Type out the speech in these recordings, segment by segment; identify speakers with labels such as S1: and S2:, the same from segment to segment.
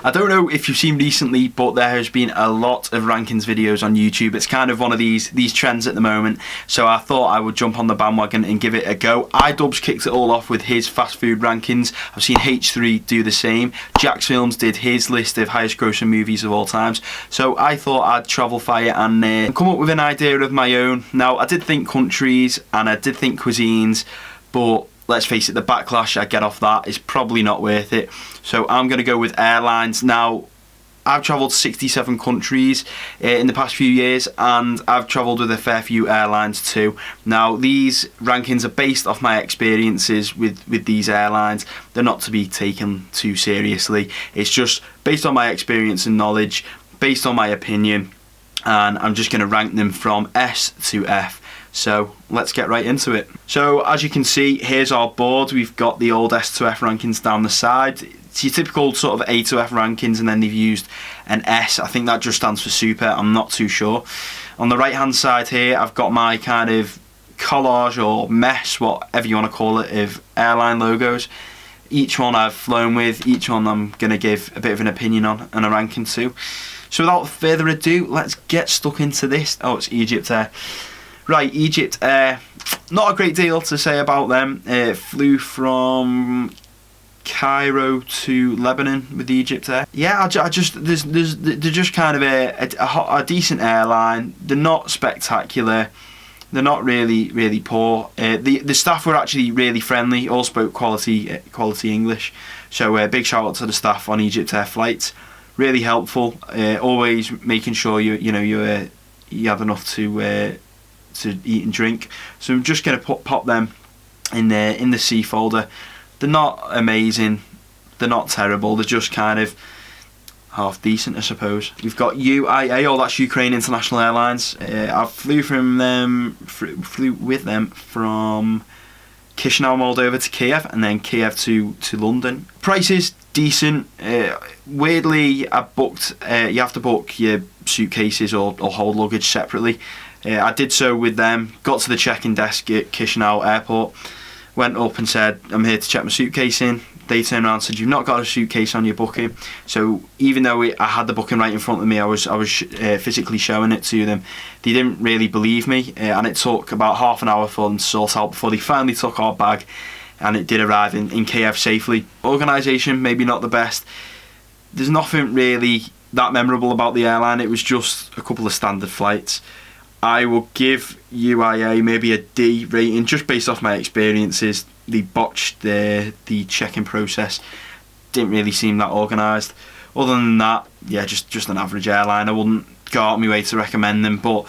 S1: I don't know if you've seen recently, but there has been a lot of rankings videos on YouTube. It's kind of one of these trends at the moment, so I thought I would jump on the bandwagon and give it a go. iDubbbz kicked it all off with his fast food rankings. I've seen H3 do the same. Jax Films did his list of highest grossing movies of all times, so I thought I'd travel fire and come up with an idea of my own. Now, I did think countries and I did think cuisines, but let's face it, the backlash I get off that is probably not worth it. So I'm going to go with airlines. Now, I've travelled 67 countries in the past few years, and I've travelled with a fair few airlines too. Now, these rankings are based off my experiences with these airlines. They're not to be taken too seriously. It's just based on my experience and knowledge, based on my opinion, and I'm just going to rank them from S to F. So let's get right into it. So as you can see, here's our board. We've got the old S to F rankings down the side. It's your typical sort of A to F rankings, and then they've used an S. I think that just stands for super. I'm not too sure. On the right hand side here, I've got my kind of collage or mess, whatever you want to call it, of airline logos. Each one I've flown with, each one I'm going to give a bit of an opinion on and a ranking to. So without further ado, let's get stuck into this. Oh, it's Egypt Air. Right, Egypt Air, not a great deal to say about them. Flew from Cairo to Lebanon with Egypt Air. Yeah, they're just kind of a decent airline. They're not spectacular. They're not really poor. The staff were actually really friendly. All spoke quality English. So big shout out to the staff on Egypt Air flights. Really helpful. Always making sure you have enough to eat and drink. So I'm just going to pop them in the C folder. They're not amazing, they're not terrible, they're just kind of half decent, I suppose. We've got UIA, that's Ukraine International Airlines. I flew with them from Chisinau, Moldova to Kiev, and then Kiev to London. Prices decent. Weirdly, I booked. You have to book your suitcases or hold luggage separately. I did so with them, got to the check-in desk at Chisinau airport, went up and said, I'm here to check my suitcase in. They turned around and said, you've not got a suitcase on your booking. So even though I had the booking right in front of me, I was physically showing it to them. They didn't really believe me, and it took about half an hour for them to sort out before they finally took our bag, and it did arrive in Kiev safely. Organisation, maybe not the best. There's nothing really that memorable about the airline. It was just a couple of standard flights. I will give UIA maybe a D rating just based off my experiences. They botched the check-in process. Didn't really seem that organised. Other than that, yeah, just an average airline. I wouldn't go out of my way to recommend them, but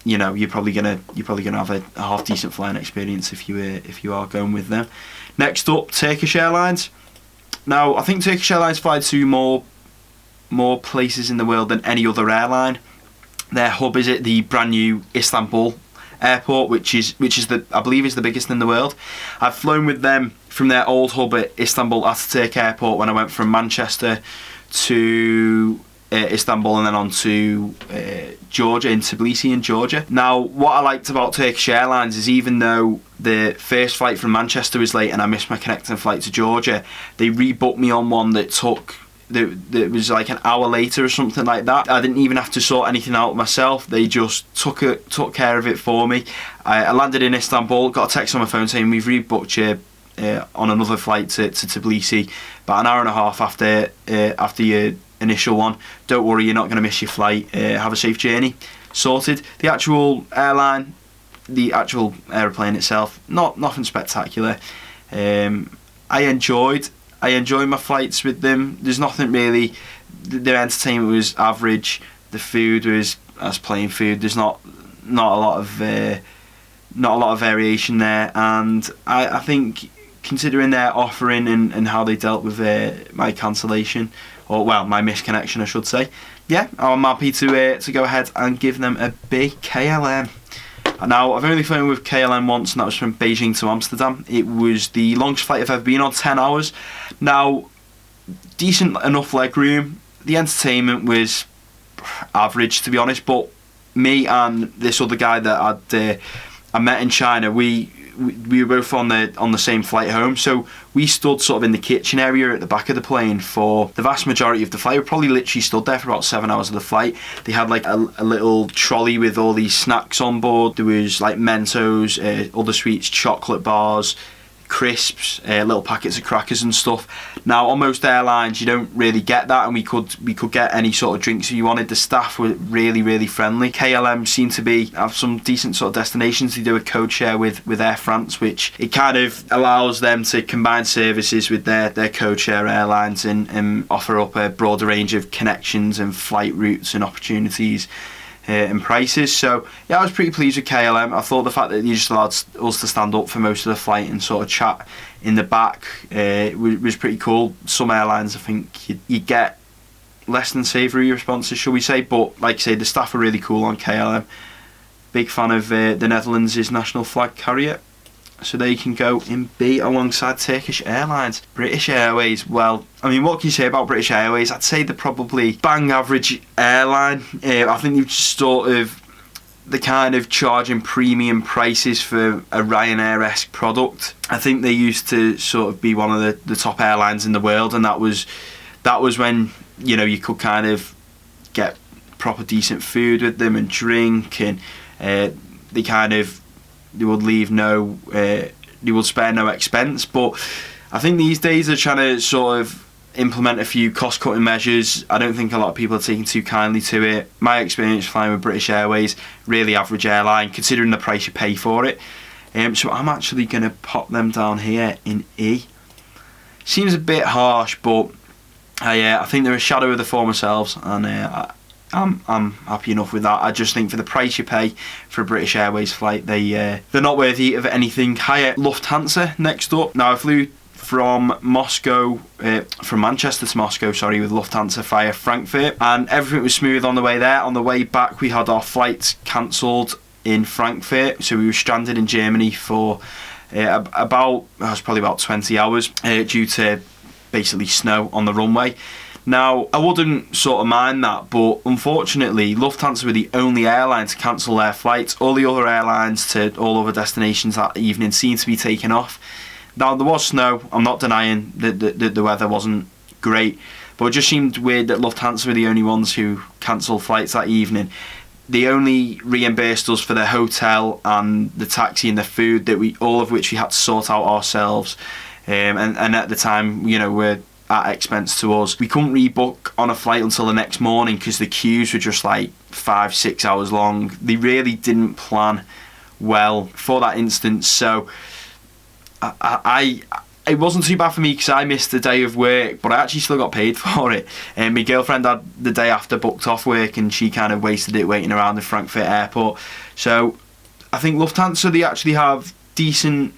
S1: you know, you're probably gonna have a half decent flying experience if you are going with them. Next up, Turkish Airlines. Now, I think Turkish Airlines fly to more places in the world than any other airline. Their hub is at the brand new Istanbul airport, which is I believe is the biggest in the world. I've flown with them from their old hub at Istanbul Ataturk Airport when I went from Manchester to Istanbul and then on to Georgia, in Tbilisi in Georgia. Now, what I liked about Turkish Airlines is even though the first flight from Manchester was late and I missed my connecting flight to Georgia, they rebooked me on one that was like an hour later or something like that. I didn't even have to sort anything out myself. They just took care of it for me. I landed in Istanbul, got a text on my phone saying we've rebooked you on another flight to Tbilisi about an hour and a half after your initial one. Don't worry, you're not going to miss your flight. Have a safe journey. Sorted. The actual airline, the actual aeroplane itself, nothing spectacular. I enjoyed my flights with them. There's nothing really. Their entertainment was average. The food was as plain food. There's not a lot of variation there. And I think considering their offering and how they dealt with my cancellation, or well, my misconnection, I should say. Yeah, I'm happy to go ahead and give them a big KLM. Now, I've only flown with KLM once, and that was from Beijing to Amsterdam. It was the longest flight I've ever been on, 10 hours. Now, decent enough leg room. The entertainment was average, to be honest, but me and this other guy that I met in China, we we were both on the same flight home, so we stood sort of in the kitchen area at the back of the plane for the vast majority of the flight. We probably literally stood there for about 7 hours of the flight. They had like a little trolley with all these snacks on board. There was like Mentos, other sweets, chocolate bars, crisps, little packets of crackers and stuff. Now on most airlines you don't really get that, and we could get any sort of drinks if you wanted. The staff were really friendly. KLM seemed to have some decent sort of destinations. They do a code share with Air France, which it kind of allows them to combine services with their code share airlines and offer up a broader range of connections and flight routes and opportunities and prices. So yeah, I was pretty pleased with KLM. I thought the fact that you just allowed us to stand up for most of the flight and sort of chat in the back was pretty cool. Some airlines I think you get less than savoury responses, shall we say, but like I say, the staff are really cool on KLM. Big fan of the Netherlands' national flag carrier, so they can go in B alongside Turkish Airlines. British Airways, well, I mean, what can you say about British Airways? I'd say they're probably bang average airline. I think they've just the kind of charging premium prices for a Ryanair-esque product. I think they used to sort of be one of the top airlines in the world, and that was when, you know, you could kind of get proper decent food with them and drink, and they would leave they would spare no expense. But I think these days they're trying to sort of implement a few cost-cutting measures. I don't think a lot of people are taking too kindly to it. My experience flying with British Airways, really average airline considering the price you pay for it. So I'm actually going to pop them down here in E. Seems a bit harsh, but I think they're a shadow of the former selves, and I'm happy enough with that. I just think for the price you pay for a British Airways flight, they're not worthy of anything higher. Lufthansa next up. Now I flew from Manchester to Moscow, with Lufthansa via Frankfurt, and everything was smooth on the way there. On the way back, we had our flights cancelled in Frankfurt, so we were stranded in Germany for probably about 20 hours due to basically snow on the runway. Now, I wouldn't sort of mind that, but unfortunately, Lufthansa were the only airline to cancel their flights. All the other airlines to all other destinations that evening seemed to be taken off. Now, there was snow. I'm not denying that the weather wasn't great, but it just seemed weird that Lufthansa were the only ones who cancelled flights that evening. They only reimbursed us for the hotel and the taxi and the food, all of which we had to sort out ourselves. And at the time, you know, were at expense to us. We couldn't rebook on a flight until the next morning because the queues were just like 5-6 hours long. They really didn't plan well for that instance. So it wasn't too bad for me because I missed the day of work, but I actually still got paid for it. And my girlfriend had the day after booked off work, and she kind of wasted it waiting around the Frankfurt airport. So I think Lufthansa, they actually have decent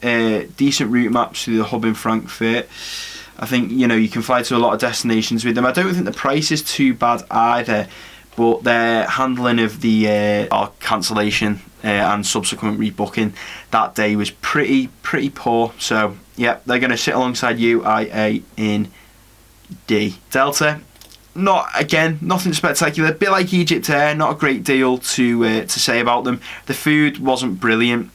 S1: route maps through the hub in Frankfurt. I think, you know, you can fly to a lot of destinations with them. I don't think the price is too bad either, but their handling of our cancellation and subsequent rebooking that day was pretty poor. So yeah, they're going to sit alongside UIA in D. Delta, nothing spectacular. A bit like Egypt Air, not a great deal to say about them. The food wasn't brilliant.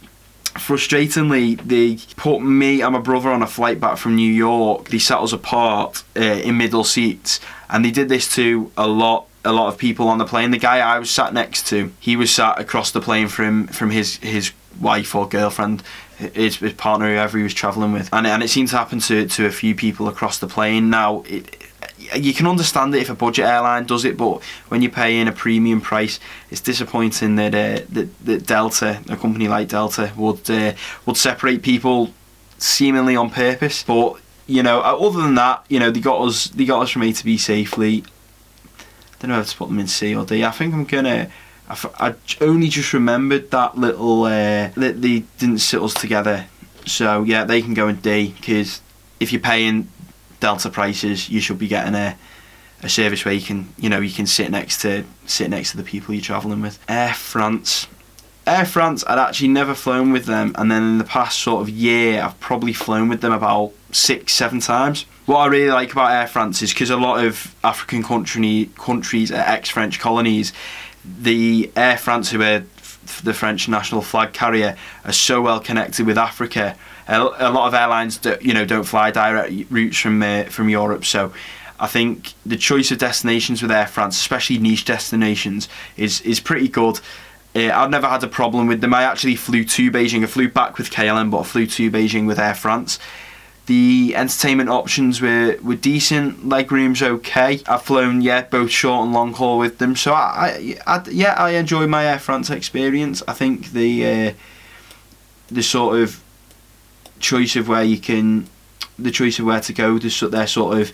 S1: Frustratingly, they put me and my brother on a flight back from New York. They sat us apart in middle seats, and they did this to a lot of people on the plane. The guy I was sat next to, he was sat across the plane from his wife or girlfriend, his partner, whoever he was travelling with, and it seemed to happen to a few people across the plane. Now, you can understand it if a budget airline does it, but when you're paying a premium price, it's disappointing that Delta, a company like Delta, would separate people seemingly on purpose. But you know, other than that, you know, they got us from A to B safely. I don't know if to put them in C or D. I think I'm gonna. I only just remembered that little that they didn't sit us together. So yeah, they can go in D, because if you're paying Delta prices, you should be getting a service where you can sit next to the people you're travelling with. Air France, I'd actually never flown with them, and then in the past sort of year, I've probably flown with them about 6-7 times. What I really like about Air France is because a lot of African countries are ex-French colonies. The Air France, who are the French national flag carrier, are so well connected with Africa. A lot of airlines don't fly direct routes from Europe, so I think the choice of destinations with Air France, especially niche destinations, is pretty good. I've never had a problem with them. I actually flew to Beijing. I flew back with KLM, but I flew to Beijing with Air France. The entertainment options were decent. Legroom's okay. I've flown both short and long haul with them, so I enjoyed my Air France experience. I think the sort of choice of where to go, their sort of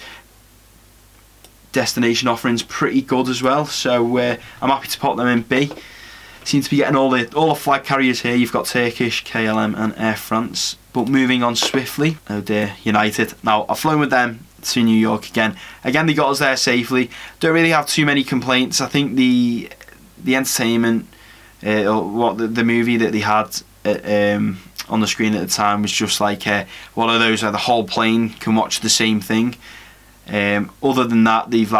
S1: destination offerings pretty good as well. So I'm happy to put them in B. Seem to be getting all the flag carriers here. You've got Turkish, KLM and Air France. But moving on swiftly, oh dear, United. Now, I've flown with them to New York again. Again, they got us there safely. Don't really have too many complaints. I think the entertainment, or the movie that they had on the screen at the time was just like one of those where the whole plane can watch the same thing. Other than that, they've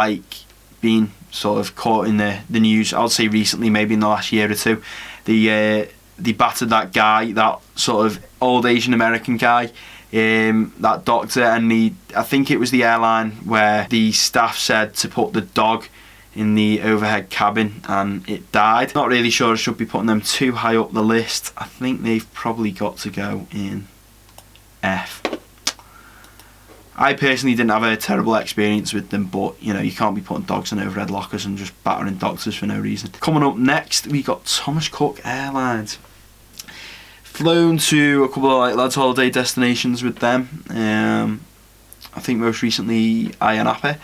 S1: been sort of caught in the news, I would say recently, maybe in the last year or two. They battered that guy, that sort of old Asian American guy, that doctor, and I think it was the airline where the staff said to put the dog in the overhead cabin and it died. Not really sure I should be putting them too high up the list. I think they've probably got to go in F. I personally didn't have a terrible experience with them, but you can't be putting dogs in overhead lockers and just battering doctors for no reason. Coming up next, we got Thomas Cook Airlines. Flown to a couple of lads' holiday destinations with them. I think most recently Ayia,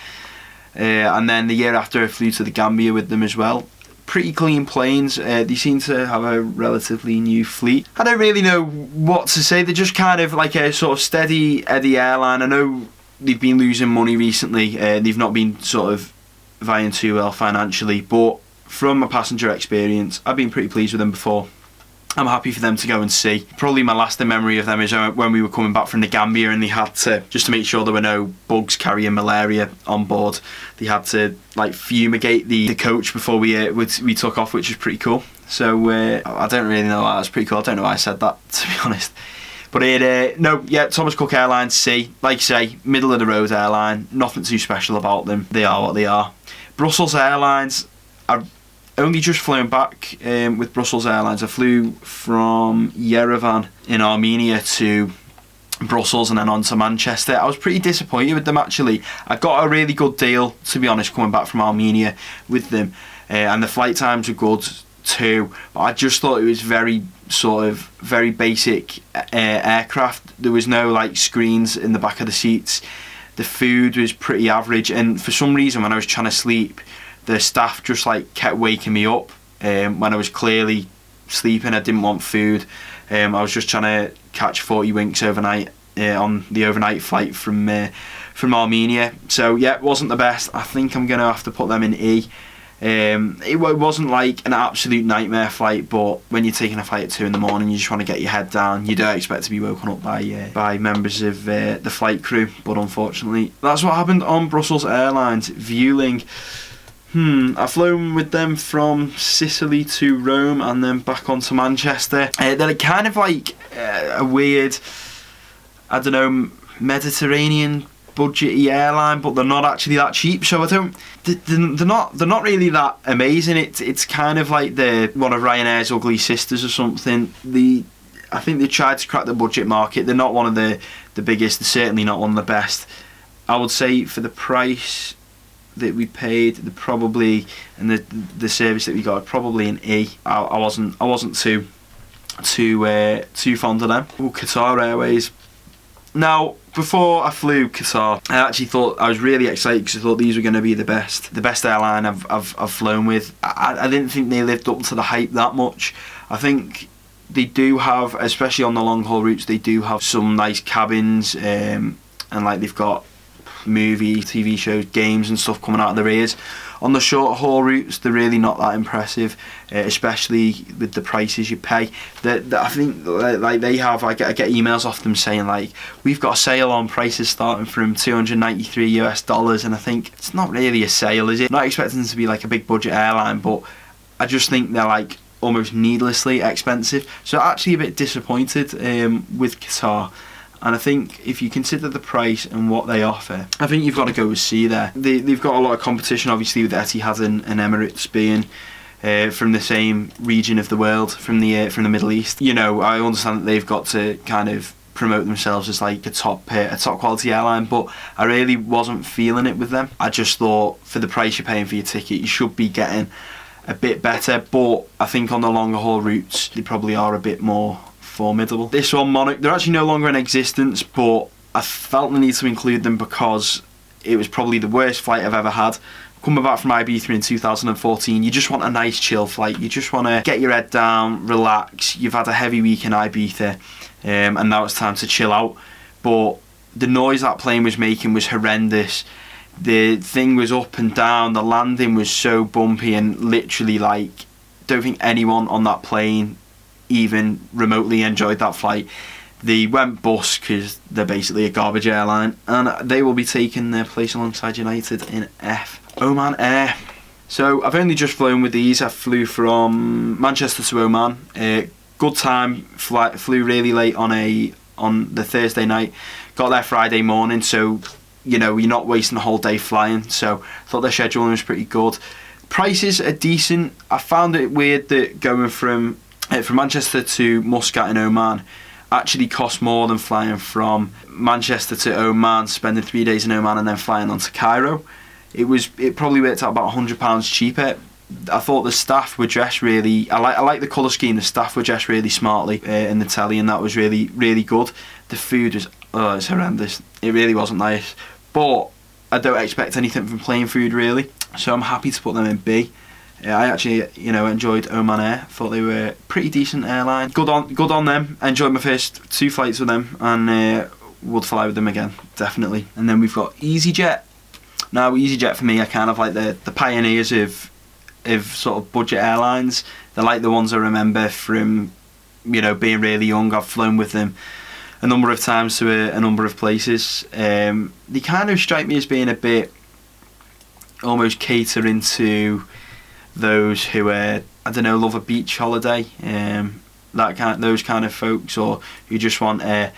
S1: and then the year after I flew to the Gambia with them as well. Pretty clean planes. They seem to have a relatively new fleet. I don't really know what to say. They're just kind of like a sort of steady Eddie airline. I know they've been losing money recently. They've not been sort of vying too well financially, but from a passenger experience, I've been pretty pleased with them before. I'm happy for them to go and see. Probably my lasting memory of them is when we were coming back from the Gambia and they had to, just to make sure there were no bugs carrying malaria on board, they had to fumigate the coach before we took off, which was pretty cool. So I don't really know why that was pretty cool. I don't know why I said that, to be honest. But Thomas Cook Airlines C, like you say, middle of the road airline, nothing too special about them. They are what they are. Brussels Airlines, I've only just flown back with Brussels Airlines. I flew from Yerevan in Armenia to Brussels and then on to Manchester. I was pretty disappointed with them actually. I got a really good deal, to be honest, coming back from Armenia with them, and the flight times were good too, but I just thought it was very basic aircraft. There was no screens in the back of the seats. The food was pretty average, and for some reason when I was trying to sleep, the staff just kept waking me up when I was clearly sleeping. I didn't want food. I was just trying to catch 40 winks overnight on the overnight flight from Armenia. So it wasn't the best. I think I'm gonna have to put them in E. It wasn't an absolute nightmare flight, but when you're taking a flight at 2 in the morning, you just want to get your head down. You don't expect to be woken up by members of the flight crew, but unfortunately that's what happened on Brussels Airlines. Vueling, I've flown with them from Sicily to Rome and then back on to Manchester. They're kind of a weird, I don't know, Mediterranean budgety airline, but they're not actually that cheap. So they're not really that amazing. It's kind of like one of Ryanair's ugly sisters or something. I think they tried to crack the budget market. They're not one of the biggest. They're certainly not one of the best. I would say for the price that we paid, probably, and the service that we got, probably an E. I wasn't too fond of them. Qatar Airways. Now, before I flew Qatar, I actually thought, I was really excited because I thought these were going to be the best airline I've flown with. I didn't think they lived up to the hype that much. I think they do have, especially on the long haul routes, they do have some nice cabins, and they've got movie, TV shows, games and stuff coming out of their ears. On the short haul routes, they're really not that impressive, especially with the prices you pay. I think they have, I get emails off them saying we've got a sale on prices starting from $293 and I think it's not really a sale, is it? I'm not expecting them to be a big budget airline, but I just think they're almost needlessly expensive. So actually a bit disappointed with Qatar. And I think if you consider the price and what they offer, I think you've got to go with C there. They've got a lot of competition, obviously, with Etihad and Emirates being from the same region of the world, from the Middle East. You know, I understand that they've got to kind of promote themselves as like a top quality airline, but I really wasn't feeling it with them. I just thought for the price you're paying for your ticket, you should be getting a bit better. But I think on the longer haul routes, they probably are a bit more formidable. This one, Monarch, they're actually no longer in existence, but I felt the need to include them because it was probably the worst flight I've ever had. Coming back from Ibiza in 2014, you just want a nice chill flight. You just want to get your head down, relax. You've had a heavy week in Ibiza, and now it's time to chill out. But the noise that plane was making was horrendous. The thing was up and down. The landing was so bumpy, and literally, like, don't think anyone on that plane even remotely enjoyed that flight. They went bust because they're basically a garbage airline, and they will be taking their place alongside United in F. Oman Air. So I've only just flown with these. I flew from Manchester to Oman. Good time. Flew really late on the Thursday night. Got there Friday morning, so you know you're not wasting a whole day flying. So I thought their scheduling was pretty good. Prices are decent. I found it weird that going from Manchester to Muscat in Oman actually cost more than flying from Manchester to Oman, spending 3 days in Oman and then flying on to Cairo. It probably worked out about £100 cheaper. I thought the staff were dressed really. I like the colour scheme. The staff were dressed really smartly in the telly, and that was really, really good. The food was it's horrendous. It really wasn't nice, but I don't expect anything from plain food really. So I'm happy to put them in B. I actually, enjoyed Oman Air. Thought they were a pretty decent airline. Good on them. Enjoyed my first 2 flights with them, and would fly with them again, definitely. And then we've got Easyjet. Now, Easyjet for me are kind of like the pioneers of sort of budget airlines. They're like the ones I remember from, being really young. I've flown with them a number of times to a number of places. They kind of strike me as being a bit almost catering to those who love a beach holiday, those kind of folks, or who just want a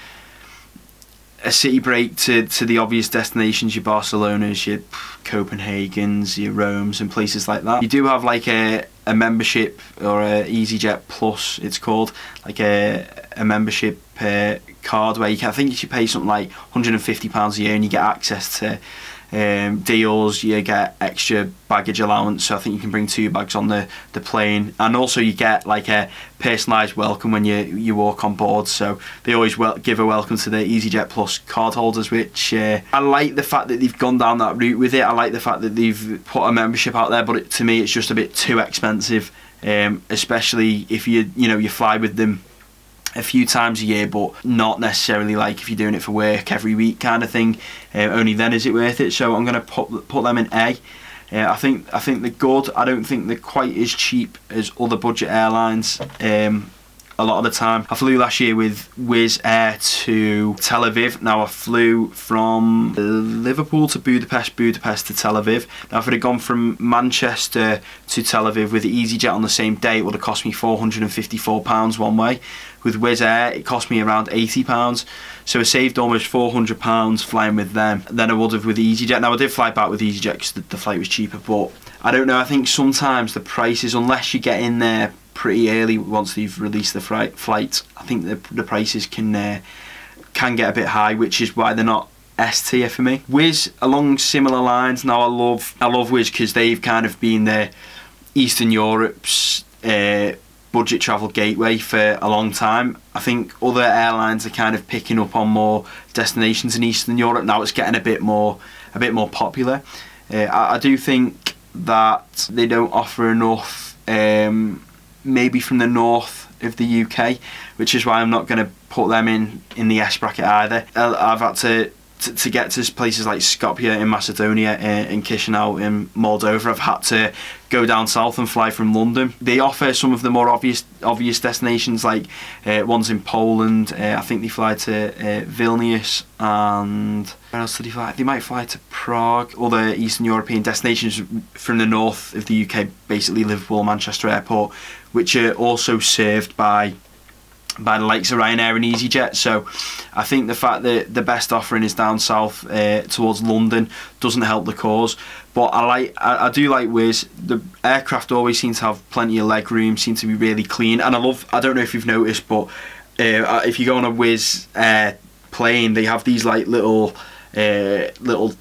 S1: city break to the obvious destinations, your Barcelonas, your Copenhagen's, your Rome's, and places like that. You do have like a membership, or a EasyJet Plus, it's called, like a membership card where I think you should pay something like £150 a year, and you get access to deals. You get extra baggage allowance, so I think you can bring 2 bags on the plane, and also you get like a personalised welcome when you walk on board. So they always give a welcome to the EasyJet Plus card holders, which I like the fact that they've gone down that route with it. I like the fact that they've put a membership out there, but to me it's just a bit too expensive, especially if you fly with them a few times a year, but not necessarily like if you're doing it for work every week kind of thing. Only then is it worth it. So I'm going to put them in A. I think they're good. I don't think they're quite as cheap as other budget airlines. A lot of the time, I flew last year with Wizz Air to Tel Aviv. Now I flew from Liverpool to Budapest to Tel Aviv. Now if I'd have gone from Manchester to Tel Aviv with EasyJet on the same day, it would have cost me £454 one way. With Wizz Air, it cost me around £80. So I saved almost £400 flying with them than I would have with EasyJet. Now I did fly back with EasyJet because the flight was cheaper, but I don't know. I think sometimes the prices, unless you get in there pretty early once they've released the flight, I think the prices can get a bit high, which is why they're not S tier for me. Wizz, along similar lines. Now I love Wizz because they've kind of been the Eastern Europe's budget travel gateway for a long time. I think other airlines are kind of picking up on more destinations in Eastern Europe. Now it's getting a bit more popular. I do think that they don't offer enough maybe from the north of the UK, which is why I'm not going to put them in the S bracket either. I've had to to get to places like Skopje in Macedonia and Chisinau in Moldova, I've had to go down south and fly from London. They offer some of the more obvious destinations, like ones in Poland. I think they fly to Vilnius, and where else do they fly? They might fly to Prague. Other Eastern European destinations from the north of the UK, basically Liverpool, Manchester Airport, which are also served by the likes of Ryanair and Easyjet. So I think the fact that the best offering is down south towards London doesn't help the cause. But I do like Wizz. The aircraft always seem to have plenty of leg room, seem to be really clean, and I don't know if you've noticed, but if you go on a Wizz plane, they have these like little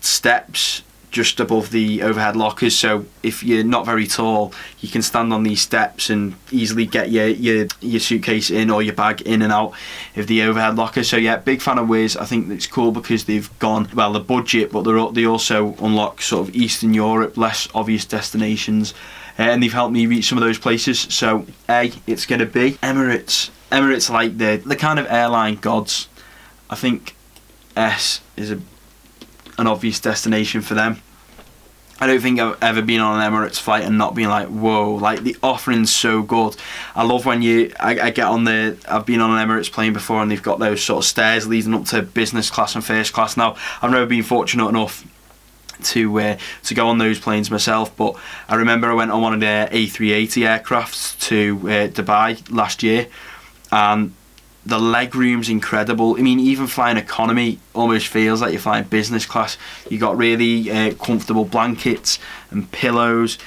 S1: steps just above the overhead lockers, so if you're not very tall, you can stand on these steps and easily get your suitcase in or your bag in and out of the overhead locker. So yeah, big fan of Wizz. I think it's cool because they've gone, well, the budget, but they also unlock sort of Eastern Europe, less obvious destinations, and they've helped me reach some of those places. So it's going to be Emirates. Emirates are like the kind of airline gods. I think S is an obvious destination for them. I don't think I've ever been on an Emirates flight and not been like, whoa, like the offering's so good. I love when I get on I've been on an Emirates plane before and they've got those sort of stairs leading up to business class and first class. Now, I've never been fortunate enough to go on those planes myself, but I remember I went on one of their A380 aircrafts to Dubai last year, and the leg room's incredible. I mean, even flying economy almost feels like you're flying business class. You got really comfortable blankets and pillows.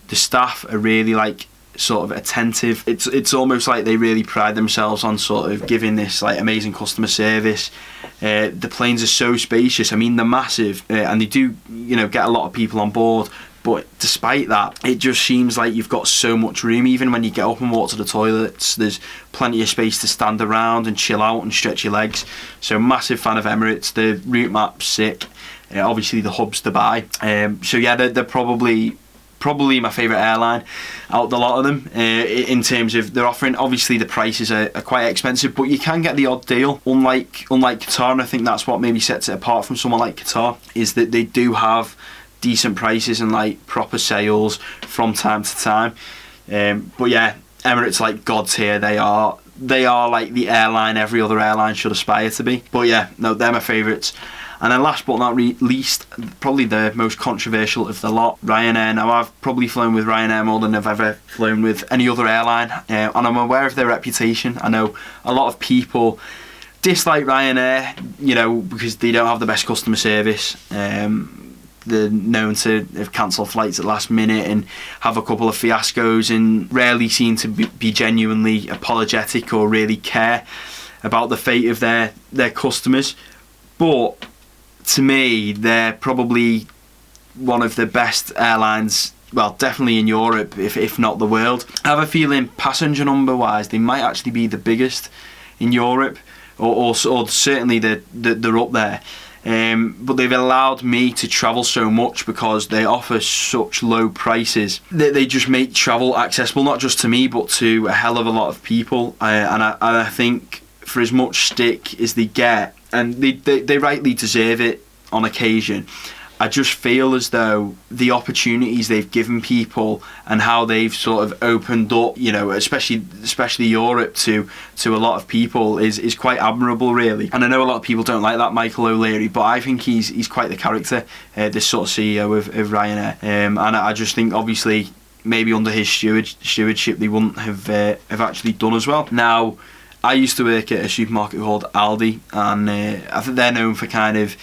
S1: The staff are really like sort of attentive. It's almost like they really pride themselves on sort of giving this like amazing customer service. The planes are so spacious. I mean, they're massive, and they do get a lot of people on board. But despite that, it just seems like you've got so much room. Even when you get up and walk to the toilets, there's plenty of space to stand around and chill out and stretch your legs. So massive fan of Emirates. The route map's sick. Obviously the hub's Dubai. So yeah, they're probably my favourite airline out of the lot of them, in terms of their offering. Obviously the prices are quite expensive, but you can get the odd deal. Unlike Qatar, and I think that's what maybe sets it apart from someone like Qatar, is that they do have decent prices and like proper sales from time to time. But yeah, Emirates like gods here. They are like the airline every other airline should aspire to be. But yeah, no, they're my favourites. And then last but not least, probably the most controversial of the lot, Ryanair. Now, I've probably flown with Ryanair more than I've ever flown with any other airline, and I'm aware of their reputation. I know a lot of people dislike Ryanair, because they don't have the best customer service. They're known to have cancelled flights at last minute and have a couple of fiascos, and rarely seem to be genuinely apologetic or really care about the fate of their customers. But to me, they're probably one of the best airlines, well, definitely in Europe, if not the world. I have a feeling passenger number wise, they might actually be the biggest in Europe, or certainly they're up there. But they've allowed me to travel so much because they offer such low prices that they just make travel accessible, not just to me, but to a hell of a lot of people. And I think for as much stick as they get, and they rightly deserve it on occasion, I just feel as though the opportunities they've given people and how they've sort of opened up, especially Europe to a lot of people is quite admirable, really. And I know a lot of people don't like that Michael O'Leary, but I think he's quite the character, this sort of CEO of Ryanair. And I just think, obviously, maybe under his stewardship, they wouldn't have actually done as well. Now, I used to work at a supermarket called Aldi, and I think they're known for kind of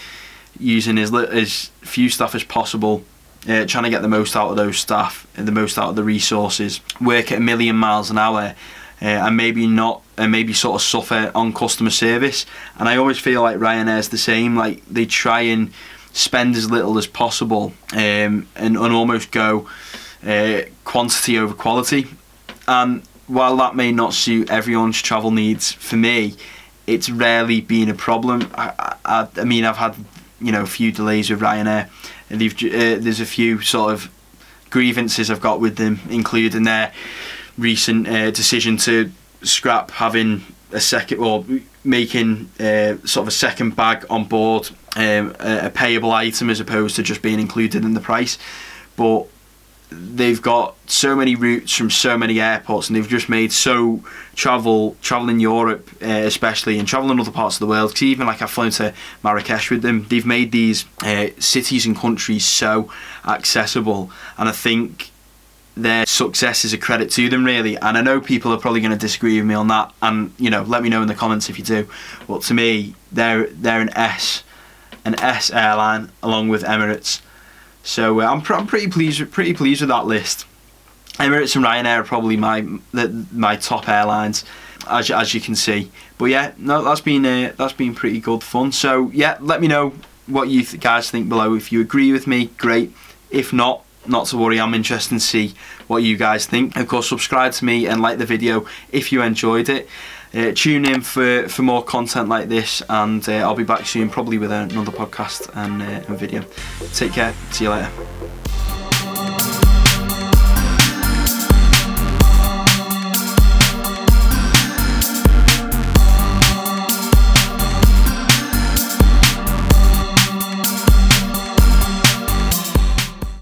S1: using as few staff as possible, trying to get the most out of those staff and the most out of the resources, work at 1,000,000 miles an hour, and maybe sort of suffer on customer service. And I always feel like Ryanair's the same. Like, they try and spend as little as possible, and almost go quantity over quality. And while that may not suit everyone's travel needs, for me, it's rarely been a problem. I mean, I've had a few delays with Ryanair, and there's a few sort of grievances I've got with them, including their recent decision to scrap having a second, or making sort of a second bag on board a payable item as opposed to just being included in the price. But they've got so many routes from so many airports, and they've just made travel in Europe especially, and travel in other parts of the world, 'cause even like I've flown to Marrakesh with them, they've made these cities and countries so accessible, and I think their success is a credit to them, really. And I know people are probably going to disagree with me on that, and let me know in the comments if you do. But to me, they're an S airline along with Emirates. So I'm pretty pleased with that list. Emirates and Ryanair are probably my top airlines, as you can see. But yeah, no, that's been pretty good fun. So yeah, let me know what you guys think below. If you agree with me, great. If not to worry, I'm interested to see what you guys think. Of course, subscribe to me and like the video if you enjoyed it. Tune in for more content like this, and I'll be back soon, probably with another podcast and video. Take care. See you later.